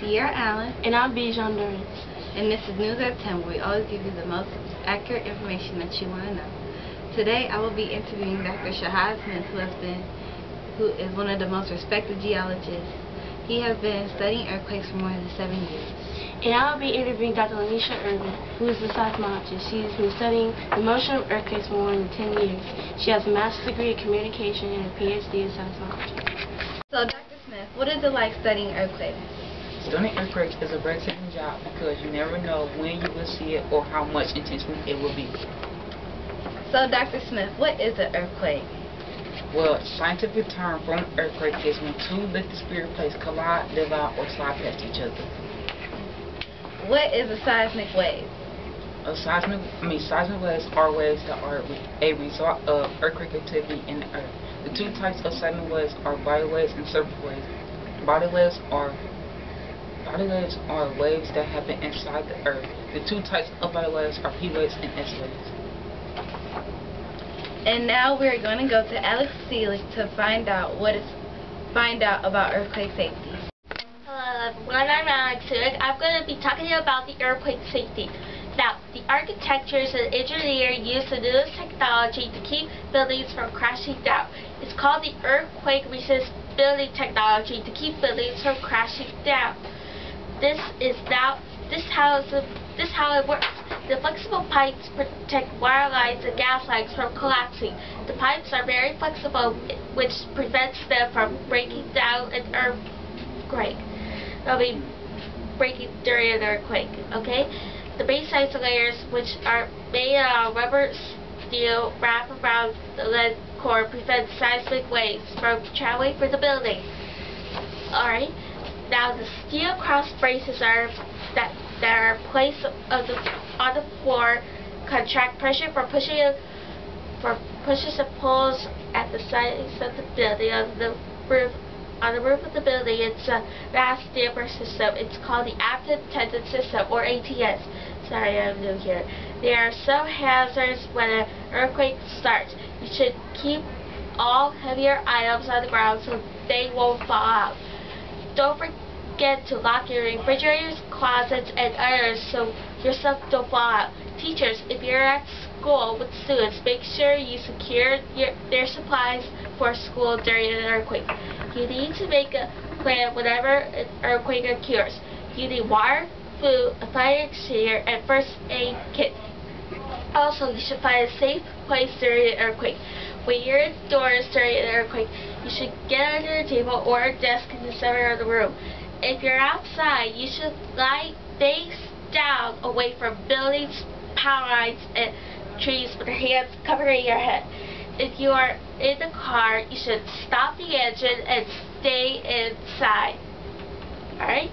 Sierra Allen. And I'm Bijan Durrance. And this is News at 10, where we always give you the most accurate information that you want to know. Today I will be interviewing Dr. Shahad Smith, who is one of the most respected geologists. He has been studying earthquakes for more than 7 years. And I will be interviewing Dr. Lanisha Urban, who is a seismologist. She's been studying the motion of earthquakes for more than 10 years. She has a master's degree in communication and a PhD in seismology. So, Dr. Smith, what is it like studying earthquakes? Studying earthquakes is a breathtaking job because you never know when you will see it or how much intensity it will be. So, Dr. Smith, what is an earthquake? Well, scientific term for an earthquake is when two lithosphere plates collide, divide, or slide past each other. What is a seismic wave? Seismic waves are waves that are a result of earthquake activity in the earth. The two types of seismic waves are body waves and surface waves. Body waves are waves that happen inside the earth. The two types of body waves are P waves and S waves. And now we're going to go to Alex Seelig to find out about earthquake safety. Hello everyone, I'm Alex Seelig. I'm going to be talking about the earthquake safety. Now, the architectures and engineers use the newest technology to keep buildings from crashing down. It's called the earthquake resistant building technology to keep buildings from crashing down. This is how it works. The flexible pipes protect wire lines and gas lines from collapsing. The pipes are very flexible, which prevents them from breaking down an earthquake. They'll be breaking during an earthquake, okay? The base isolators, which are made of rubber steel wrapped around the lead core, prevent seismic waves from traveling through the building. Alright, now the steel cross braces that are placed on the floor contract pressure for pushes and pulls at the sides of the building. On the roof of the building, it's a mass damper system. It's called the active tension system, or ATS. Sorry, I'm new here. There are some hazards when an earthquake starts. You should keep all heavier items on the ground so they won't fall out. Don't forget to lock your refrigerators, closets, and others so your stuff don't fall out. Teachers, if you're at school with students, make sure you secure their supplies for school during an earthquake. You need to make a plan whenever an earthquake occurs. You need water, food, a fire extinguisher, and first aid kit. Also, you should find a safe place during an earthquake. When you're indoors during an earthquake, you should get under a table or a desk in the center of the room. If you're outside, you should lie face down away from buildings, power lines, and trees with your hands covering your head. If you are in the car, you should stop the engine and stay inside. Alright?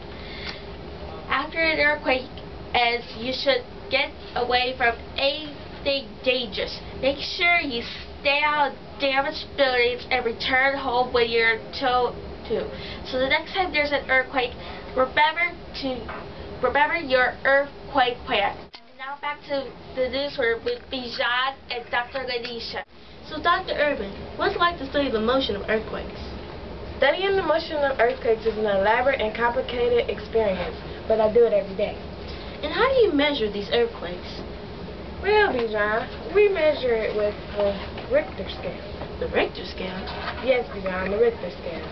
After an earthquake ends, you should get away from anything dangerous. Make sure you stay out of damaged buildings and return home when you're told to. So the next time there's an earthquake, remember your earthquake plan. And now back to the newsroom with Bijan and Dr. Lanisha. So, Dr. Urban, what's it like to study the motion of earthquakes? Studying the motion of earthquakes is an elaborate and complicated experience, but I do it every day. And how do you measure these earthquakes? Well, Bijan, we measure it with the Richter scale. The Richter scale? Yes, Bijan, the Richter scale.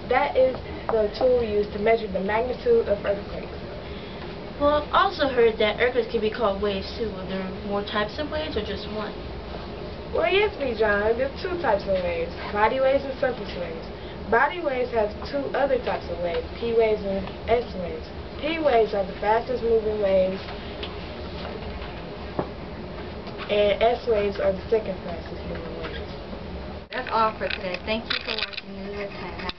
That is the tool used to measure the magnitude of earthquakes. Well, I've also heard that earthquakes can be called waves too. Are there more types of waves or just one? Well, yes, Bijan, there's two types of waves, body waves and surface waves. Body waves have two other types of waves, P waves and S waves. P waves are the fastest moving waves, and S waves are the second fastest moving waves. That's all for today. Thank you for watching News at 10.